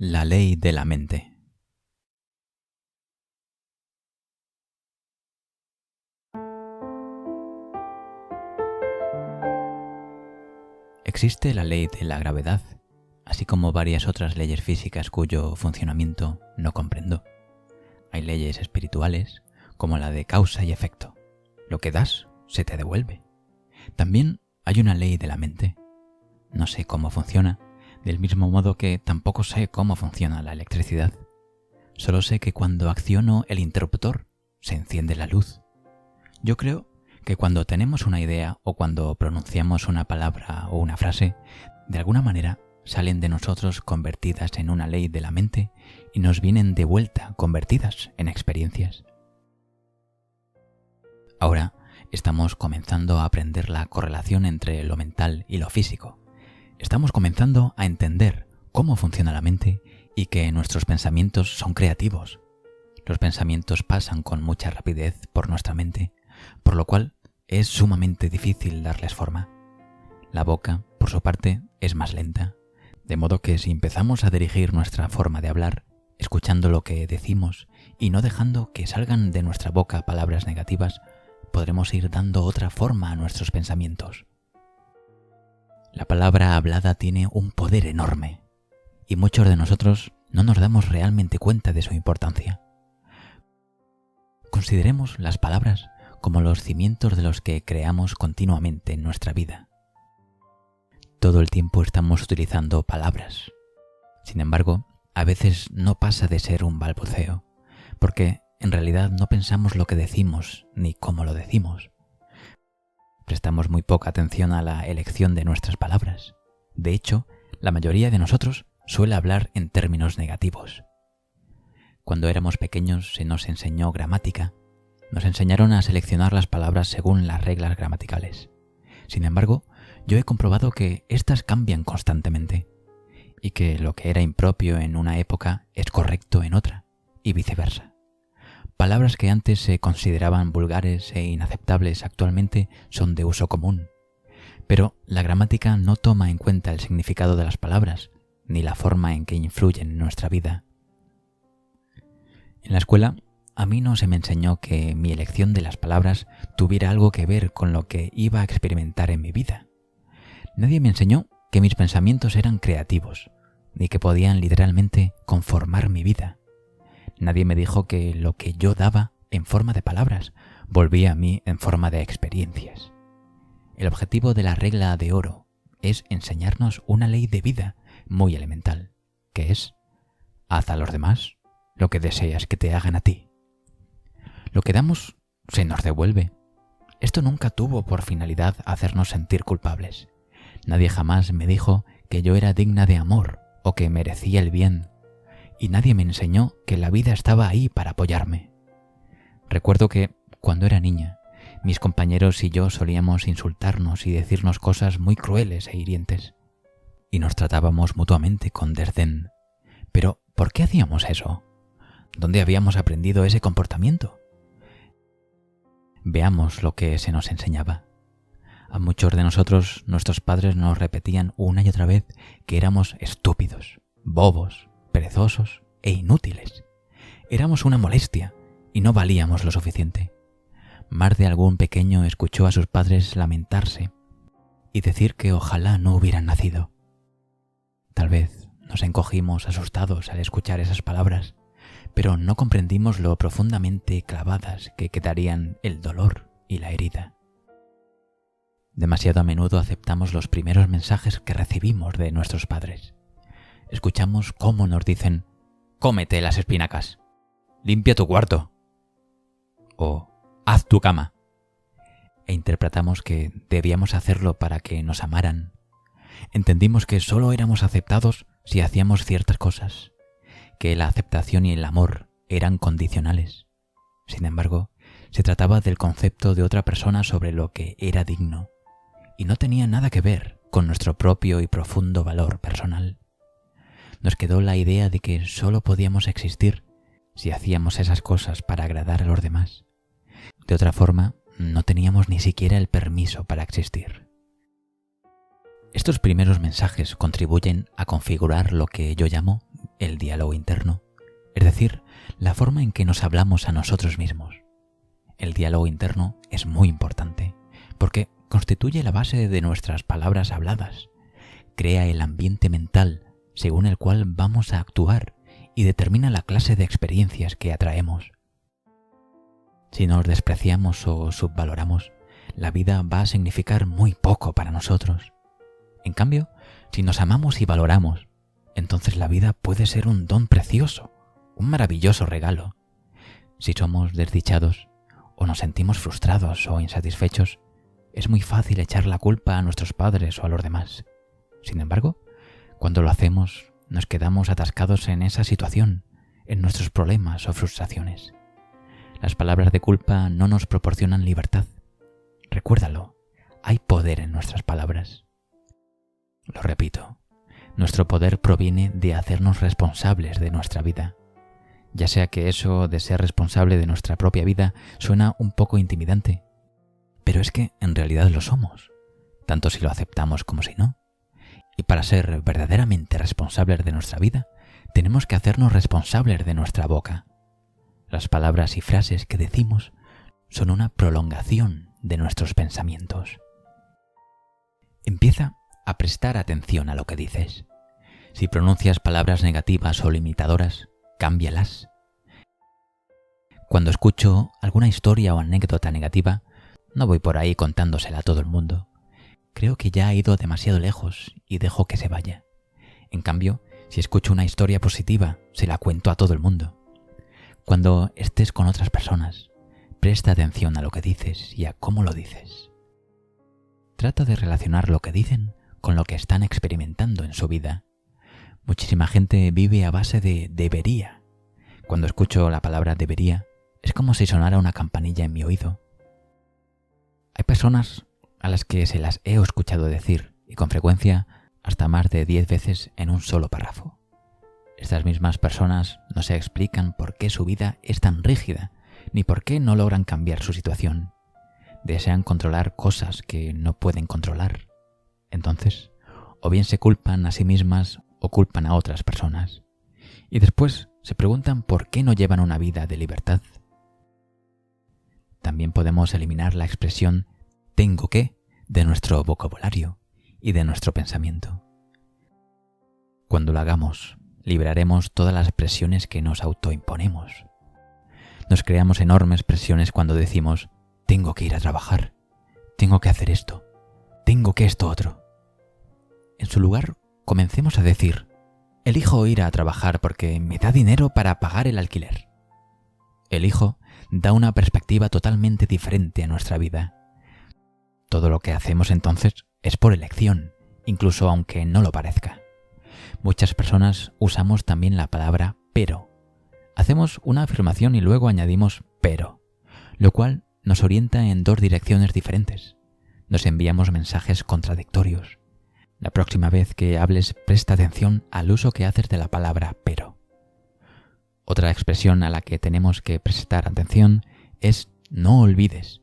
La ley de la mente. Existe la ley de la gravedad, así como varias otras leyes físicas cuyo funcionamiento no comprendo. Hay leyes espirituales, como la de causa y efecto. Lo que das, se te devuelve. También hay una ley de la mente. No sé cómo funciona, del mismo modo que tampoco sé cómo funciona la electricidad. Solo sé que cuando acciono el interruptor, se enciende la luz. Yo creo que cuando tenemos una idea o cuando pronunciamos una palabra o una frase, de alguna manera salen de nosotros convertidas en una ley de la mente y nos vienen de vuelta convertidas en experiencias. Ahora estamos comenzando a aprender la correlación entre lo mental y lo físico. Estamos comenzando a entender cómo funciona la mente y que nuestros pensamientos son creativos. Los pensamientos pasan con mucha rapidez por nuestra mente, por lo cual es sumamente difícil darles forma. La boca, por su parte, es más lenta, de modo que si empezamos a dirigir nuestra forma de hablar, escuchando lo que decimos y no dejando que salgan de nuestra boca palabras negativas, podremos ir dando otra forma a nuestros pensamientos. La palabra hablada tiene un poder enorme, y muchos de nosotros no nos damos realmente cuenta de su importancia. Consideremos las palabras como los cimientos de los que creamos continuamente en nuestra vida. Todo el tiempo estamos utilizando palabras. Sin embargo, a veces no pasa de ser un balbuceo, porque en realidad no pensamos lo que decimos ni cómo lo decimos. Prestamos muy poca atención a la elección de nuestras palabras. De hecho, la mayoría de nosotros suele hablar en términos negativos. Cuando éramos pequeños se nos enseñó gramática. Nos enseñaron a seleccionar las palabras según las reglas gramaticales. Sin embargo, yo he comprobado que éstas cambian constantemente y que lo que era impropio en una época es correcto en otra, y viceversa. Palabras que antes se consideraban vulgares e inaceptables actualmente son de uso común. Pero la gramática no toma en cuenta el significado de las palabras, ni la forma en que influyen en nuestra vida. En la escuela, a mí no se me enseñó que mi elección de las palabras tuviera algo que ver con lo que iba a experimentar en mi vida. Nadie me enseñó que mis pensamientos eran creativos, ni que podían literalmente conformar mi vida. Nadie me dijo que lo que yo daba en forma de palabras volvía a mí en forma de experiencias. El objetivo de la regla de oro es enseñarnos una ley de vida muy elemental, que es: haz a los demás lo que deseas que te hagan a ti. Lo que damos se nos devuelve. Esto nunca tuvo por finalidad hacernos sentir culpables. Nadie jamás me dijo que yo era digna de amor o que merecía el bien, y nadie me enseñó que la vida estaba ahí para apoyarme. Recuerdo que, cuando era niña, mis compañeros y yo solíamos insultarnos y decirnos cosas muy crueles e hirientes, y nos tratábamos mutuamente con desdén. Pero, ¿por qué hacíamos eso? ¿Dónde habíamos aprendido ese comportamiento? Veamos lo que se nos enseñaba. A muchos de nosotros, nuestros padres nos repetían una y otra vez que éramos estúpidos, bobos, perezosos e inútiles. Éramos una molestia y no valíamos lo suficiente. Más de algún pequeño escuchó a sus padres lamentarse y decir que ojalá no hubieran nacido. Tal vez nos encogimos asustados al escuchar esas palabras, pero no comprendimos lo profundamente clavadas que quedarían el dolor y la herida. Demasiado a menudo aceptamos los primeros mensajes que recibimos de nuestros padres. Escuchamos cómo nos dicen: cómete las espinacas, limpia tu cuarto, o haz tu cama. E interpretamos que debíamos hacerlo para que nos amaran. Entendimos que solo éramos aceptados si hacíamos ciertas cosas, que la aceptación y el amor eran condicionales. Sin embargo, se trataba del concepto de otra persona sobre lo que era digno, y no tenía nada que ver con nuestro propio y profundo valor personal. Nos quedó la idea de que solo podíamos existir si hacíamos esas cosas para agradar a los demás. De otra forma, no teníamos ni siquiera el permiso para existir. Estos primeros mensajes contribuyen a configurar lo que yo llamo el diálogo interno, es decir, la forma en que nos hablamos a nosotros mismos. El diálogo interno es muy importante porque constituye la base de nuestras palabras habladas, crea el ambiente mental según el cual vamos a actuar y determina la clase de experiencias que atraemos. Si nos despreciamos o subvaloramos, la vida va a significar muy poco para nosotros. En cambio, si nos amamos y valoramos, entonces la vida puede ser un don precioso, un maravilloso regalo. Si somos desdichados o nos sentimos frustrados o insatisfechos, es muy fácil echar la culpa a nuestros padres o a los demás. Sin embargo, cuando lo hacemos, nos quedamos atascados en esa situación, en nuestros problemas o frustraciones. Las palabras de culpa no nos proporcionan libertad. Recuérdalo, hay poder en nuestras palabras. Lo repito, nuestro poder proviene de hacernos responsables de nuestra vida. Ya sea que eso de ser responsable de nuestra propia vida suena un poco intimidante, pero es que en realidad lo somos, tanto si lo aceptamos como si no. Y para ser verdaderamente responsables de nuestra vida, tenemos que hacernos responsables de nuestra boca. Las palabras y frases que decimos son una prolongación de nuestros pensamientos. Empieza a prestar atención a lo que dices. Si pronuncias palabras negativas o limitadoras, cámbialas. Cuando escucho alguna historia o anécdota negativa, no voy por ahí contándosela a todo el mundo. Creo que ya ha ido demasiado lejos y dejo que se vaya. En cambio, si escucho una historia positiva, se la cuento a todo el mundo. Cuando estés con otras personas, presta atención a lo que dices y a cómo lo dices. Trata de relacionar lo que dicen con lo que están experimentando en su vida. Muchísima gente vive a base de debería. Cuando escucho la palabra debería, es como si sonara una campanilla en mi oído. Hay personas a las que se las he escuchado decir, y con frecuencia hasta más de 10 veces en un solo párrafo. Estas mismas personas no se explican por qué su vida es tan rígida, ni por qué no logran cambiar su situación. Desean controlar cosas que no pueden controlar. Entonces, o bien se culpan a sí mismas o culpan a otras personas. Y después se preguntan por qué no llevan una vida de libertad. También podemos eliminar la expresión tengo que de nuestro vocabulario y de nuestro pensamiento. Cuando lo hagamos, liberaremos todas las presiones que nos autoimponemos. Nos creamos enormes presiones cuando decimos tengo que ir a trabajar, tengo que hacer esto, tengo que esto otro. En su lugar, comencemos a decir elijo ir a trabajar porque me da dinero para pagar el alquiler. Elijo da una perspectiva totalmente diferente a nuestra vida. Todo lo que hacemos entonces es por elección, incluso aunque no lo parezca. Muchas personas usamos también la palabra pero. Hacemos una afirmación y luego añadimos pero, lo cual nos orienta en dos direcciones diferentes. Nos enviamos mensajes contradictorios. La próxima vez que hables, presta atención al uso que haces de la palabra pero. Otra expresión a la que tenemos que prestar atención es no olvides.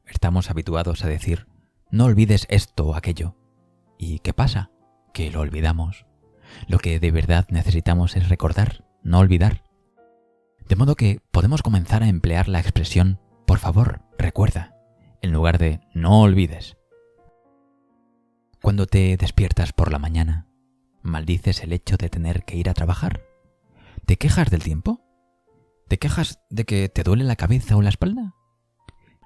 Estamos habituados a decir no olvides esto o aquello. ¿Y qué pasa? Que lo olvidamos. Lo que de verdad necesitamos es recordar, no olvidar. De modo que podemos comenzar a emplear la expresión por favor, recuerda, en lugar de no olvides. Cuando te despiertas por la mañana, ¿maldices el hecho de tener que ir a trabajar? ¿Te quejas del tiempo? ¿Te quejas de que te duele la cabeza o la espalda?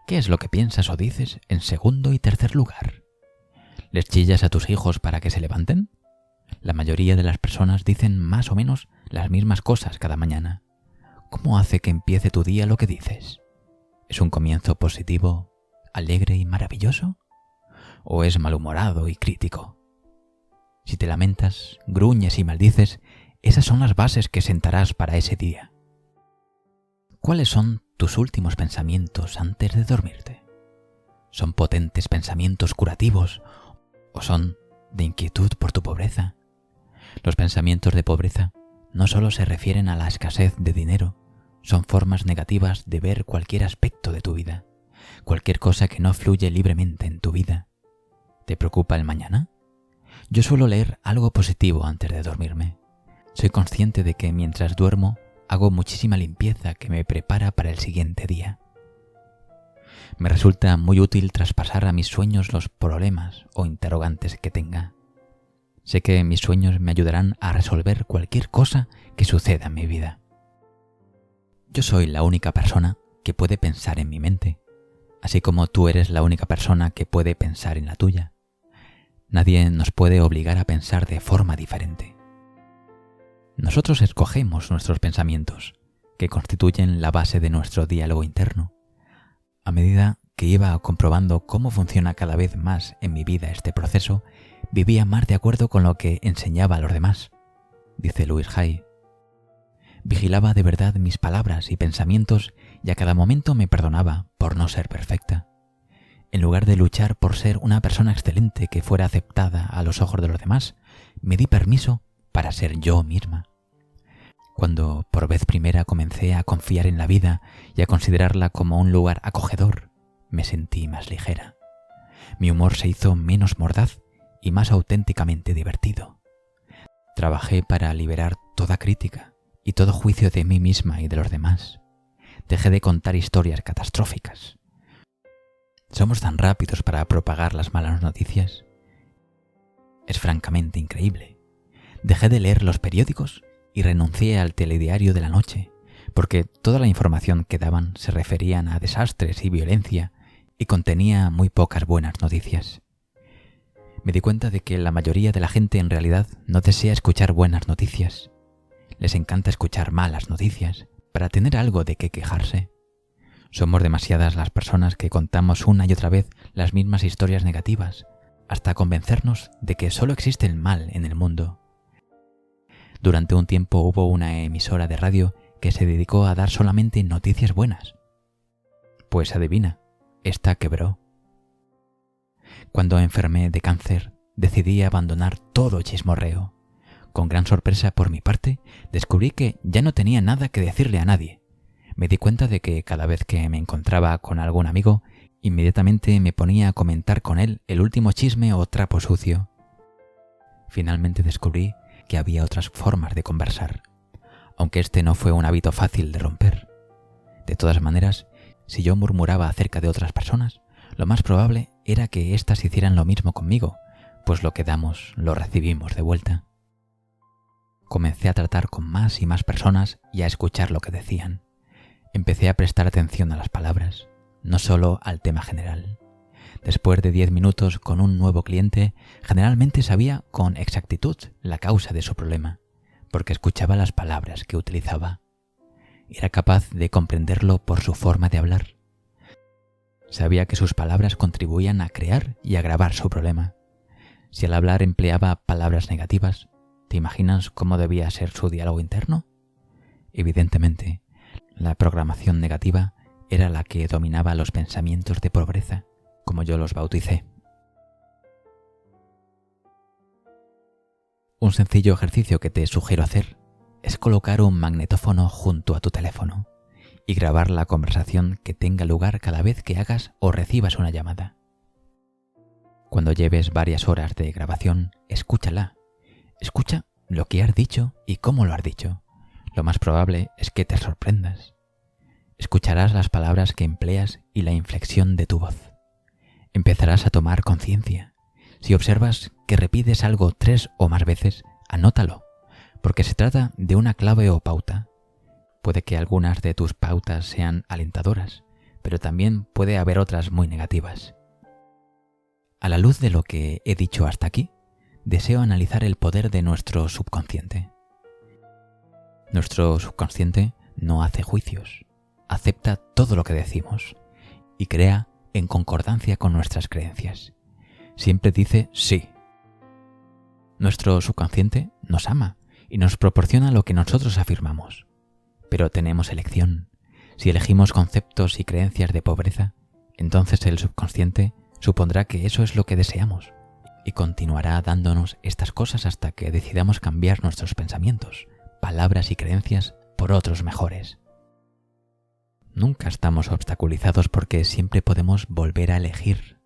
¿Qué es lo que piensas o dices en segundo y tercer lugar? ¿Les chillas a tus hijos para que se levanten? La mayoría de las personas dicen más o menos las mismas cosas cada mañana. ¿Cómo hace que empiece tu día lo que dices? ¿Es un comienzo positivo, alegre y maravilloso? ¿O es malhumorado y crítico? Si te lamentas, gruñes y maldices, esas son las bases que sentarás para ese día. ¿Cuáles son tus últimos pensamientos antes de dormirte? ¿Son potentes pensamientos curativos o son de inquietud por tu pobreza? Los pensamientos de pobreza no solo se refieren a la escasez de dinero, son formas negativas de ver cualquier aspecto de tu vida, cualquier cosa que no fluye libremente en tu vida. ¿Te preocupa el mañana? Yo suelo leer algo positivo antes de dormirme. Soy consciente de que mientras duermo hago muchísima limpieza que me prepara para el siguiente día. Me resulta muy útil traspasar a mis sueños los problemas o interrogantes que tenga. Sé que mis sueños me ayudarán a resolver cualquier cosa que suceda en mi vida. Yo soy la única persona que puede pensar en mi mente, así como tú eres la única persona que puede pensar en la tuya. Nadie nos puede obligar a pensar de forma diferente. Nosotros escogemos nuestros pensamientos, que constituyen la base de nuestro diálogo interno. A medida que iba comprobando cómo funciona cada vez más en mi vida este proceso, vivía más de acuerdo con lo que enseñaba a los demás, dice Louis Hay. Vigilaba de verdad mis palabras y pensamientos y a cada momento me perdonaba por no ser perfecta. En lugar de luchar por ser una persona excelente que fuera aceptada a los ojos de los demás, me di permiso para ser yo misma. Cuando por vez primera comencé a confiar en la vida y a considerarla como un lugar acogedor, me sentí más ligera. Mi humor se hizo menos mordaz y más auténticamente divertido. Trabajé para liberar toda crítica y todo juicio de mí misma y de los demás. Dejé de contar historias catastróficas. ¿Somos tan rápidos para propagar las malas noticias? Es francamente increíble. Dejé de leer los periódicos y renuncié al telediario de la noche, porque toda la información que daban se referían a desastres y violencia y contenía muy pocas buenas noticias. Me di cuenta de que la mayoría de la gente en realidad no desea escuchar buenas noticias. Les encanta escuchar malas noticias para tener algo de qué quejarse. Somos demasiadas las personas que contamos una y otra vez las mismas historias negativas, hasta convencernos de que solo existe el mal en el mundo. Durante un tiempo hubo una emisora de radio que se dedicó a dar solamente noticias buenas. Pues adivina, esta quebró. Cuando enfermé de cáncer, decidí abandonar todo chismorreo. Con gran sorpresa por mi parte, descubrí que ya no tenía nada que decirle a nadie. Me di cuenta de que cada vez que me encontraba con algún amigo, inmediatamente me ponía a comentar con él el último chisme o trapo sucio. Finalmente descubrí que había otras formas de conversar, aunque este no fue un hábito fácil de romper. De todas maneras, si yo murmuraba acerca de otras personas, lo más probable era que éstas hicieran lo mismo conmigo, pues lo que damos lo recibimos de vuelta. Comencé a tratar con más y más personas y a escuchar lo que decían. Empecé a prestar atención a las palabras, no solo al tema general. Después de 10 minutos con un nuevo cliente, generalmente sabía con exactitud la causa de su problema, porque escuchaba las palabras que utilizaba. Era capaz de comprenderlo por su forma de hablar. Sabía que sus palabras contribuían a crear y agravar su problema. Si al hablar empleaba palabras negativas, ¿te imaginas cómo debía ser su diálogo interno? Evidentemente, la programación negativa era la que dominaba los pensamientos de pobreza, como yo los bauticé. Un sencillo ejercicio que te sugiero hacer es colocar un magnetófono junto a tu teléfono y grabar la conversación que tenga lugar cada vez que hagas o recibas una llamada. Cuando lleves varias horas de grabación, escúchala. Escucha lo que has dicho y cómo lo has dicho. Lo más probable es que te sorprendas. Escucharás las palabras que empleas y la inflexión de tu voz. Empezarás a tomar conciencia. Si observas que repites algo 3 o más veces, anótalo, porque se trata de una clave o pauta. Puede que algunas de tus pautas sean alentadoras, pero también puede haber otras muy negativas. A la luz de lo que he dicho hasta aquí, deseo analizar el poder de nuestro subconsciente. Nuestro subconsciente no hace juicios, acepta todo lo que decimos y crea en concordancia con nuestras creencias. Siempre dice sí. Nuestro subconsciente nos ama y nos proporciona lo que nosotros afirmamos. Pero tenemos elección. Si elegimos conceptos y creencias de pobreza, entonces el subconsciente supondrá que eso es lo que deseamos y continuará dándonos estas cosas hasta que decidamos cambiar nuestros pensamientos, palabras y creencias por otros mejores. Nunca estamos obstaculizados porque siempre podemos volver a elegir.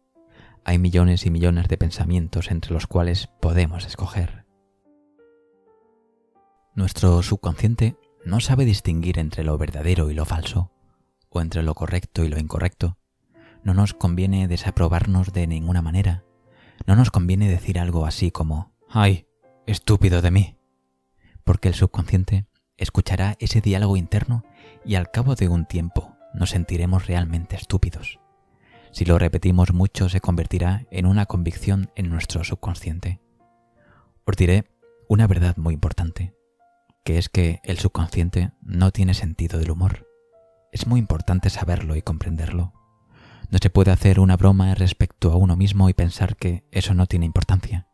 Hay millones y millones de pensamientos entre los cuales podemos escoger. Nuestro subconsciente no sabe distinguir entre lo verdadero y lo falso, o entre lo correcto y lo incorrecto. No nos conviene desaprobarnos de ninguna manera. No nos conviene decir algo así como «¡Ay, estúpido de mí!», porque el subconsciente escuchará ese diálogo interno y al cabo de un tiempo nos sentiremos realmente estúpidos. Si lo repetimos mucho, se convertirá en una convicción en nuestro subconsciente. Os diré una verdad muy importante, que es que el subconsciente no tiene sentido del humor. Es muy importante saberlo y comprenderlo. No se puede hacer una broma respecto a uno mismo y pensar que eso no tiene importancia.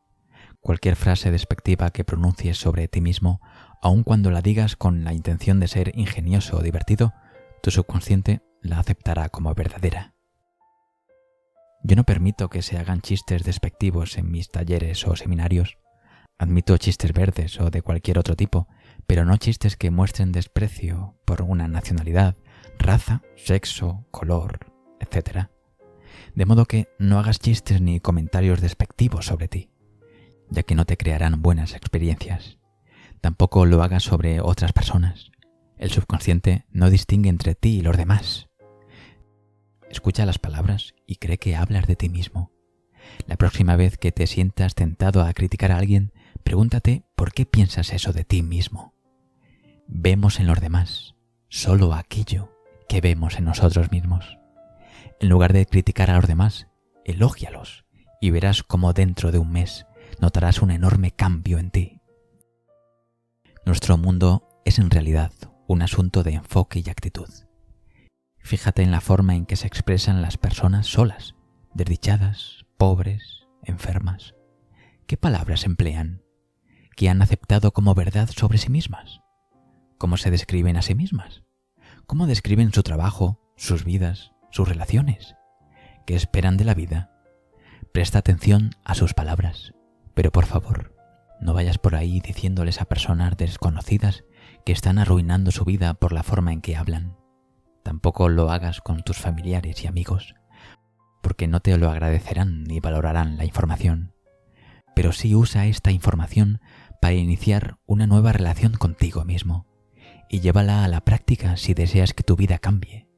Cualquier frase despectiva que pronuncies sobre ti mismo, aun cuando la digas con la intención de ser ingenioso o divertido, tu subconsciente la aceptará como verdadera. Yo no permito que se hagan chistes despectivos en mis talleres o seminarios. Admito chistes verdes o de cualquier otro tipo, pero no chistes que muestren desprecio por una nacionalidad, raza, sexo, color, etc. De modo que no hagas chistes ni comentarios despectivos sobre ti, ya que no te crearán buenas experiencias. Tampoco lo hagas sobre otras personas. El subconsciente no distingue entre ti y los demás. Escucha las palabras y cree que hablas de ti mismo. La próxima vez que te sientas tentado a criticar a alguien, pregúntate por qué piensas eso de ti mismo. Vemos en los demás solo aquello que vemos en nosotros mismos. En lugar de criticar a los demás, elógialos y verás cómo dentro de un mes notarás un enorme cambio en ti. Nuestro mundo es en realidad un asunto de enfoque y actitud. Fíjate en la forma en que se expresan las personas solas, desdichadas, pobres, enfermas. ¿Qué palabras emplean? ¿Qué han aceptado como verdad sobre sí mismas? ¿Cómo se describen a sí mismas? ¿Cómo describen su trabajo, sus vidas, sus relaciones? ¿Qué esperan de la vida? Presta atención a sus palabras, pero por favor, no vayas por ahí diciéndoles a personas desconocidas que están arruinando su vida por la forma en que hablan. Tampoco lo hagas con tus familiares y amigos, porque no te lo agradecerán ni valorarán la información. Pero sí usa esta información para iniciar una nueva relación contigo mismo y llévala a la práctica si deseas que tu vida cambie,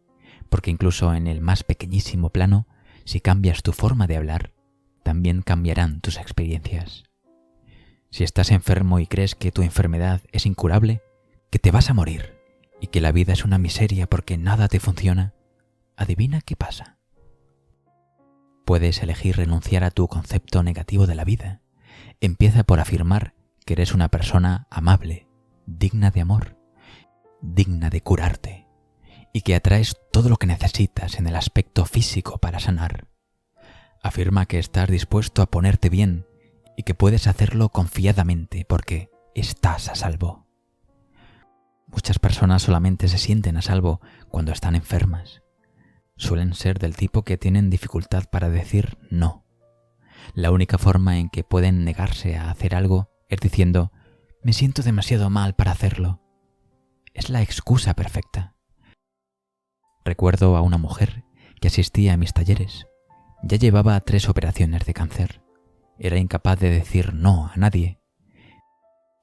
porque incluso en el más pequeñísimo plano, si cambias tu forma de hablar, también cambiarán tus experiencias. Si estás enfermo y crees que tu enfermedad es incurable, que te vas a morir y que la vida es una miseria porque nada te funciona, adivina qué pasa. Puedes elegir renunciar a tu concepto negativo de la vida. Empieza por afirmar que eres una persona amable, digna de amor, digna de curarte, y que atraes todo lo que necesitas en el aspecto físico para sanar. Afirma que estás dispuesto a ponerte bien y que puedes hacerlo confiadamente porque estás a salvo. Muchas personas solamente se sienten a salvo cuando están enfermas. Suelen ser del tipo que tienen dificultad para decir no. La única forma en que pueden negarse a hacer algo es diciendo «me siento demasiado mal para hacerlo». Es la excusa perfecta. Recuerdo a una mujer que asistía a mis talleres. Ya llevaba 3 operaciones de cáncer. Era incapaz de decir no a nadie.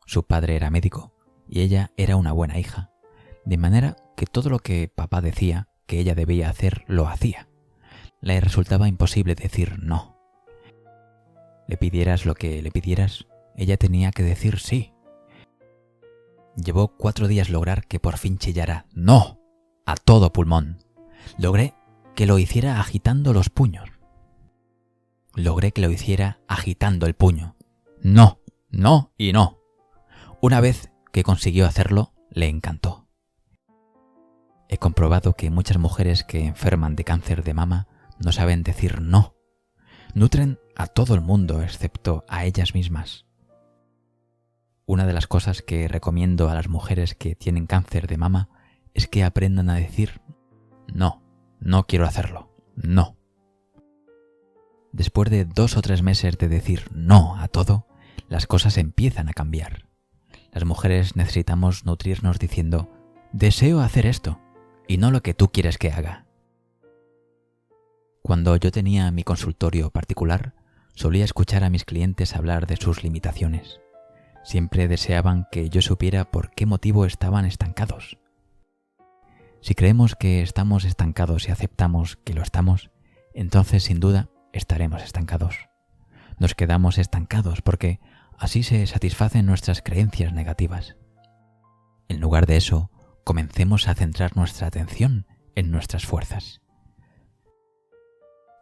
Su padre era médico y ella era una buena hija, de manera que todo lo que papá decía que ella debía hacer, lo hacía. Le resultaba imposible decir no. Le pidieras lo que le pidieras, ella tenía que decir sí. Llevó 4 días lograr que por fin chillara «¡no!» a todo pulmón. Logré que lo hiciera agitando los puños. Logré que lo hiciera agitando el puño. «No, no y no». Una vez que consiguió hacerlo, le encantó. He comprobado que muchas mujeres que enferman de cáncer de mama no saben decir no. Nutren a todo el mundo excepto a ellas mismas. Una de las cosas que recomiendo a las mujeres que tienen cáncer de mama es que aprendan a decir no, no quiero hacerlo, no. Después de 2 o 3 meses de decir no a todo, las cosas empiezan a cambiar. Las mujeres necesitamos nutrirnos diciendo deseo hacer esto y no lo que tú quieres que haga. Cuando yo tenía mi consultorio particular, solía escuchar a mis clientes hablar de sus limitaciones. Siempre deseaban que yo supiera por qué motivo estaban estancados. Si creemos que estamos estancados y aceptamos que lo estamos, entonces sin duda estaremos estancados. Nos quedamos estancados porque así se satisfacen nuestras creencias negativas. En lugar de eso, comencemos a centrar nuestra atención en nuestras fuerzas.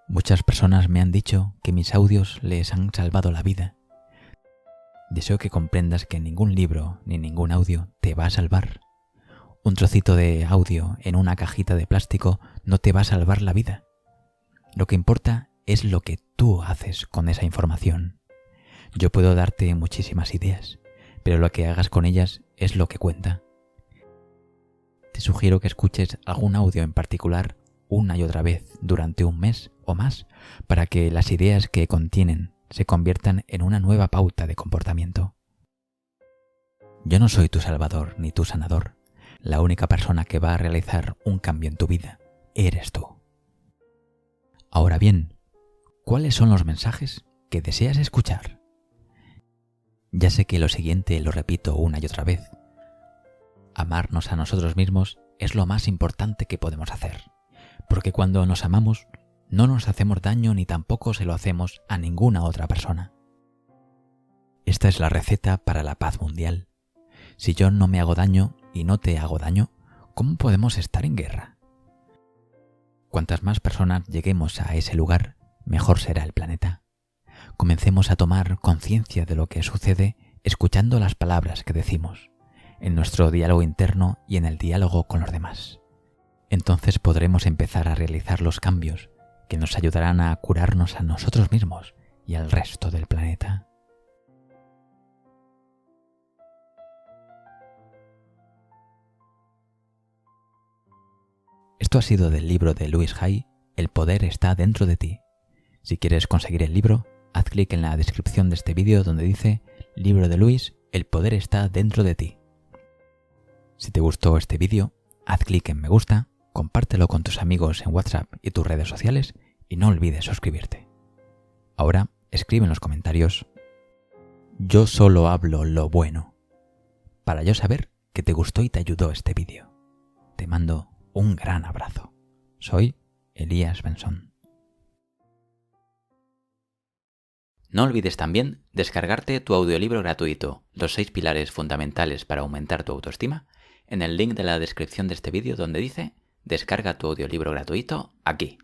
Muchas personas me han dicho que mis audios les han salvado la vida. Deseo que comprendas que ningún libro ni ningún audio te va a salvar. Un trocito de audio en una cajita de plástico no te va a salvar la vida. Lo que importa es lo que tú haces con esa información. Yo puedo darte muchísimas ideas, pero lo que hagas con ellas es lo que cuenta. Te sugiero que escuches algún audio en particular una y otra vez durante un mes o más para que las ideas que contienen se conviertan en una nueva pauta de comportamiento. Yo no soy tu salvador ni tu sanador. La única persona que va a realizar un cambio en tu vida eres tú. Ahora bien, ¿cuáles son los mensajes que deseas escuchar? Ya sé que lo siguiente lo repito una y otra vez. Amarnos a nosotros mismos es lo más importante que podemos hacer, porque cuando nos amamos no nos hacemos daño ni tampoco se lo hacemos a ninguna otra persona. Esta es la receta para la paz mundial. Si yo no me hago daño y no te hago daño, ¿cómo podemos estar en guerra? Cuantas más personas lleguemos a ese lugar, mejor será el planeta. Comencemos a tomar conciencia de lo que sucede escuchando las palabras que decimos, en nuestro diálogo interno y en el diálogo con los demás. Entonces podremos empezar a realizar los cambios que nos ayudarán a curarnos a nosotros mismos y al resto del planeta. Esto ha sido del libro de Louise Hay, El poder está dentro de ti. Si quieres conseguir el libro, haz clic en la descripción de este vídeo donde dice Libro de Louise, El poder está dentro de ti. Si te gustó este vídeo, haz clic en me gusta, compártelo con tus amigos en WhatsApp y tus redes sociales y no olvides suscribirte. Ahora, escribe en los comentarios: yo solo hablo lo bueno, para yo saber que te gustó y te ayudó este vídeo. Te mando un gran abrazo. Soy Elías Benson. No olvides también descargarte tu audiolibro gratuito, Los 6 pilares fundamentales para aumentar tu autoestima, en el link de la descripción de este vídeo donde dice: descarga tu audiolibro gratuito aquí.